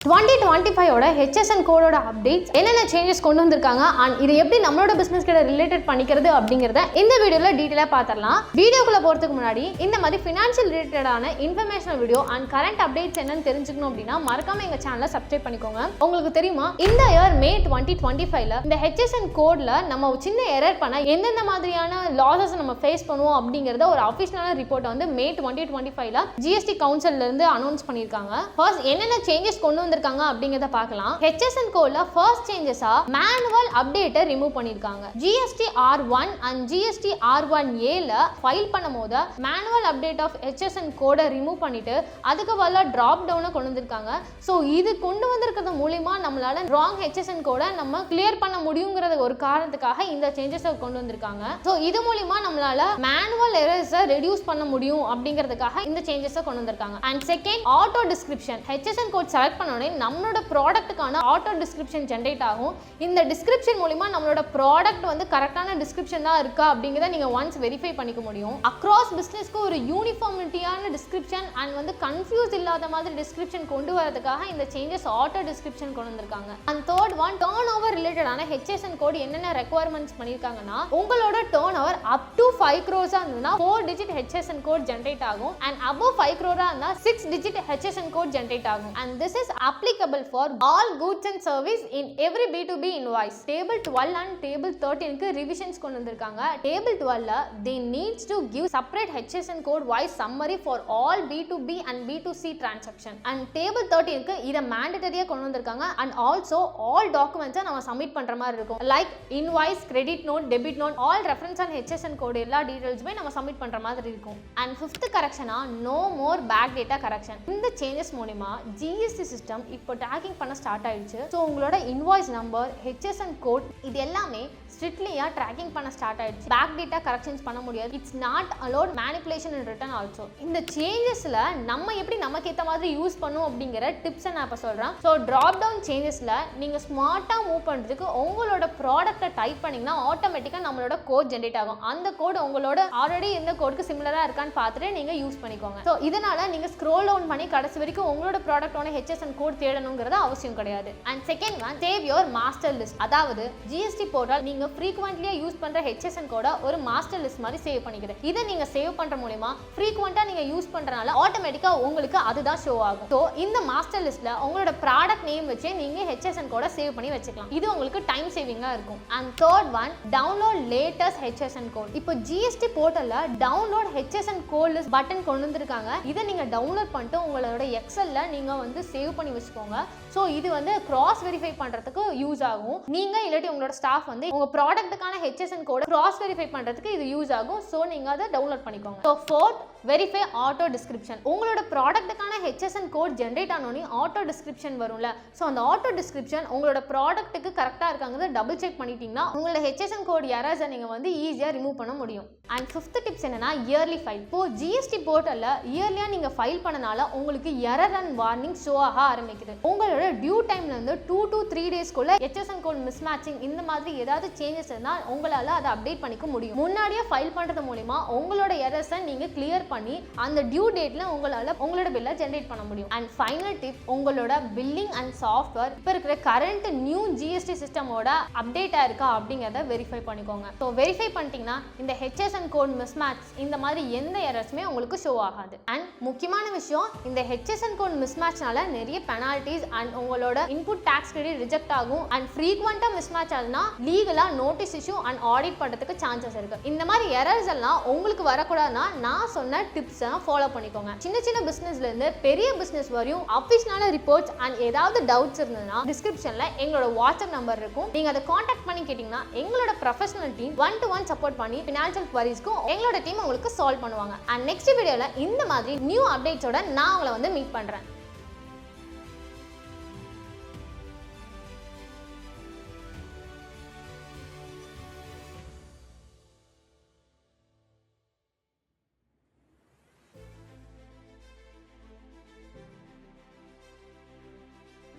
2025 ஓட HSN கோடோட updates என்னென்ன changes கொண்டு வந்திருக்காங்க அண்ட் இது எப்படி நம்மளோட பிசினஸ் கிட்ட ரிலேட்டட் பண்ணிக்கிறது அப்படிங்கறத இந்த வீடியோல டீடைலா பார்த்தறலாம். வீடியோக்குள்ள போறதுக்கு முன்னாடி இந்த மாதிரி ஃபினான்ஷியல் ரிலேட்டடான informational video and current updates என்னன்னு தெரிஞ்சுக்கணும் அப்படின்னா மறக்காம எங்க சேனலை சப்ஸ்கிரைப் பண்ணிக்கோங்க. உங்களுக்கு தெரியுமா இந்த இயர் மே 2025ல இந்த HSN கோட்ல நம்ம சின்ன எரர் பண்ண எந்தெந்த மாதிரியான லாஸஸ் நம்ம ஃபேஸ் பண்ணுவோம் அப்படிங்கறத ஒரு அபிஷியலான ரிப்போர்ட் வந்து மே 2025ல GST கவுன்சில்ல இருந்து அனௌன்ஸ் பண்ணிருக்காங்க. ஃபர்ஸ்ட் என்னென்ன சேஞ்சஸ் கொண்டு வந்திருக்காங்க அப்படிங்கறத பார்க்கலாம். HSN கோட்ல ஃபர்ஸ்ட் சேஞ்சஸா மேனுவல் அப்டேட்டை ரிமூவ் பண்ணிருக்காங்க. GST R1 and GST R1A ல ஃபைல் பண்ணும்போது மேனுவல் அப்டேட் ஆஃப் HSN கோடை ரிமூவ் பண்ணிட்டு அதுக்கு பதிலா டிராப் டவுனை கொண்டு வந்திருக்காங்க. ஸோ இது கொண்டு வந்திருக்கிறது மூலமா நம்மளால ராங் HSN கோடை நம்ம கிளியர் பண்ண முடியுங்கிறது ஒரு காரணத்துக்காக இந்த சேஞ்சஸை கொண்டு வந்திருக்காங்க. ஸோ இது மூலமா நம்மளால மேனுவல் எரர்ஸை ரெடியூஸ் பண்ண முடியும் அப்படிங்கிறதுக்காக இந்த சேஞ்சஸை கொண்டு வந்திருக்காங்க. And second auto description. HSN code select பண்ண உடனே நம்மளோட ப்ராடக்ட்டுக்கான ஆட்டோ டிஸ்கிரிப்ஷன் ஜென்ரேட் ஆகும். இந்த டிஸ்கிரிப்ஷன் மூலமா நம்மளோட ப்ராடக்ட் வந்து கரெக்டான டிஸ்கிரிப்ஷன் தான் இருக்கா அப்படிங்கிறத நீங்க ஒன்ஸ் வெரிஃபை பண்ணிக்க முடியும். அக்ராஸ் பிசினஸ்க்கு ஒரு யூனிஃபார்மிட்டியான டிஸ்கிரிப்ஷன் அண்ட் வந்து கன்ஃபியூஸ் இல்லாத மாதிரி டிஸ்கிரிப்ஷன் கொண்டு வரதுக்காக இந்த சேஞ்சஸ் ஆட்டோ டிஸ்கிரிப்ஷன் கொண்டு வந்திருக்காங்க. And third one turn over ரிலேட்டடான HSN கோட் என்னென்ன ரெக்வயர்மெண்ட்ஸ் பண்ணிருக்காங்கன்னா உங்களோட turn over up to 5 crores இருந்ததுன்னா 4 digit HSN கோட் ஜென்ரேட் ஆகும் அண்ட் above 5 crore இருந்தா 6 digit HSN கோட் ஜென்ரேட் ஆகும். And this is applicable for all goods and service in every B2B invoice. Table 12 and Table 13 க்கு revisions கொண்டு வந்திருக்காங்க. Table 12ல they needs to give separate HSN code wise summary for all B2B and B2C transaction. And Table 13 க்கு இத mandatory கொண்டு வந்திருக்காங்க. And also all documents நம்ம submit பண்ற மாதிரி இருக்கும். Like invoice, credit note, debit note, all reference and HSN code எல்லா டீடைல்ஸுமே நம்ம சப்மிட் பண்ற மாதிரி இருக்கும். And fifth correction no more back data correction. இந்த சேஞ்சஸ் மூலமா GST சிஸ்டம் இப்போ ட்ராக்கிங் பண்ண ஸ்டார்ட் ஆயிடுச்சு. ஸோ உங்களோட இன்வாய்ஸ் நம்பர், HSN கோட் இது எல்லாமே ஸ்ட்ரிக்ட்லியா ட்ராக்கிங் பண்ண ஸ்டார்ட் ஆயிடுச்சு. பேக் டேட்டா கரெக்ஷன்ஸ் பண்ண முடியாது. It's not allowed manipulation in return also. இந்த சேஞ்சஸ்ல நம்ம எப்படி நமக்கு ஏற்ற மாதிரி யூஸ் பண்ணும் அப்படிங்கிற டிப்ஸை நான் இப்போ சொல்றேன். ஸோ டிராப் டவுன் சேஞ்சஸ்ல நீங்க ஸ்மார்ட்டா மூவ் பண்றதுக்கு உங்களோட ப்ராடக்ட்டை டைப் பண்ணீங்கன்னா ஆட்டோமேட்டிக்கா நம்மளோட கோட் ஜென்ரேட் ஆகும். அந்த கோட் உங்களோட ஆல்ரெடி எந்த கோடுக்கு சிமிலரா இருக்கான்னு பார்த்துட்டு நீங்க யூஸ் பண்ணிக்கோங்க. ஸோ இதனால நீங்க ஸ்க்ரோல் டவுன் பண்ணி கடைசி வரைக்கும் உங்களோட ப்ராடக்டோட HSN கோட் தேடணுங்கிறது அவசியம் கிடையாது. And second one save your master list. அதாவது GST போர்ட்டல் நீங்க frequently யூஸ் பண்ற HSN கோட ஒரு மாஸ்டர் லிஸ்ட் மாதிரி சேவ் பண்ணிக்கிறது. இதை நீங்க சேவ் பண்ற மூலமா frequently நீங்க யூஸ் பண்றனால ஆட்டோமேட்டிக்கா உங்களுக்கு அதுதான் ஷோ ஆகும். சோ இந்த மாஸ்டர் லிஸ்ட்ல உங்களோட ப்ராடக்ட் நேம் வச்சு நீங்க HSN கோட சேவ் பண்ணி வச்சுக்கலாம். இது உங்களுக்கு டைம் சேவிங்கா இருக்கும். And third one download latest HSN code. இப்போ GST போர்ட்டல்ல download HSN code list button கொண்டு வந்திருக்காங்க. இதை நீங்க டவுன்லோட் பண்ணிட்டு உங்களோட எக்ஸல்ல நீங்க வந்து சேவ் பண்ணி வச்சுக்கோங்க. ஸோ இது வந்து கிராஸ் வெரிஃபை பண்றதுக்கு யூஸ் ஆகும். நீங்க இல்லாட்டி உங்களோட ஸ்டாஃப் வந்து உங்க ப்ராடக்ட்டுக்கான HSN கோட கிராஸ் வெரிஃபை பண்றதுக்கு இது யூஸ் ஆகும். ஸோ நீங்க அதை டவுன்லோட் பண்ணிக்கோங்க. So fourth verify auto description. உங்களோட ப்ராடக்ட்டுக்கான HSN கோட் ஜென்ரேட் ஆனோனே ஆட்டோ டிஸ்கிரிப்ஷன் வரும்ல. ஸோ அந்த ஆட்டோ டிஸ்கிரிப்ஷன் உங்களோட ப்ராடக்ட்டுக்கு கரெக்டாக இருக்காங்கிறத டபுள் செக் பண்ணிட்டீங்கன்னா உங்களோட HSN கோட் எரர்ஸை நீங்கள் வந்து ஈஸியாக ரிமூவ் பண்ண முடியும். அண்ட் ஃபிஃப்த் டிப்ஸ் என்னன்னா இயர்லி ஃபைல். இப்போ GST போர்ட்டல்ல இயர்லியாக நீங்கள் ஃபைல் பண்ணனால உங்களுக்கு எரர் அண்ட் வார்னிங் ஷோ ஆக ஆரம்பிக்குது. உங்களோட டியூ டைம்ல இருந்து 2 to 3 டேஸ்க்குள்ள HSN கோட் மிஸ் மேட்சிங் இந்த மாதிரி ஏதாவது சேஞ்சஸ் இருந்தால் உங்களால் அதை அப்டேட் பண்ணிக்க முடியும். முன்னாடியே ஃபைல் பண்ணுறது மூலமா உங்களோட எரர்ஸை நீங்கள் கிளியர் பண்ணி அந்த டியூ டேட்ல உங்களால உங்களோட பில்லை ஜென்ரேட் பண்ண முடியும். அண்ட் ஃபைனல் டிப் உங்களோட பில்லிங் அண்ட் சாஃப்ட்வேர் இப்போ இருக்கிற கரண்ட் நியூ GST சிஸ்டமோட அப்டேட்டா இருக்கா அப்படிங்கிறத வெரிஃபை பண்ணிக்கோங்க. ஸோ வெரிஃபை பண்ணிட்டீங்கன்னா இந்த HSN கோட் மிஸ் மேட்ச் இந்த மாதிரி எந்த எரர்ஸுமே உங்களுக்கு ஷோ ஆகாது. அண்ட் முக்கியமான விஷயம் இந்த HSN கோட் மிஸ் மேட்ச்னால நிறைய பெனால்டிஸ் அண்ட் உங்களோட இன்புட் டாக்ஸ் கிரெடிட் ரிஜெக்ட் ஆகும். அண்ட் ஃப்ரீக்வெண்டா மிஸ் மேட்ச் ஆகுதுன்னா லீகலா நோட்டீஸ் இஷ்யூ அண்ட் ஆடிட் பண்றதுக்கு சான்சஸ் இருக்கு. இந்த மாதிரி எரர்ஸ் எல்லாம் உங்களுக்கு வரக்கூடாதுன்னா நான் சொன்ன டிப்ஸ் ஃபாலோ பண்ணிக்கோங்க. சின்ன சின்ன பிசினஸ்ல இருந்து பெரிய பிசினஸ் வரையும் அபிஷியலான ரிப்போர்ட்ஸ் அண்ட் ஏதாவது டவுட்ஸ் இருந்ததுன்னா டிஸ்கிரிப்ஷன்ல எங்களோட வாட்ஸ்அப் நம்பர் இருக்கும். நீங்க அதை கான்டாக்ட் பண்ணி கேட்டீங்கன்னா எங்களோட ப்ரொஃபஷனல் டீம் 1-to-1 சப்போர்ட் பண்ணி ஃபினான்ஷியல் குவரிஸ்க்கு எங்களோட டீம் உங்களுக்கு சால்வ் பண்ணுவாங்க. அண்ட் நெக்ஸ்ட் வீடியோல இந்த மாதிரி நியூ அப்டேட்ஸோட நான் உங்களை வந்து மீட் பண்றேன்.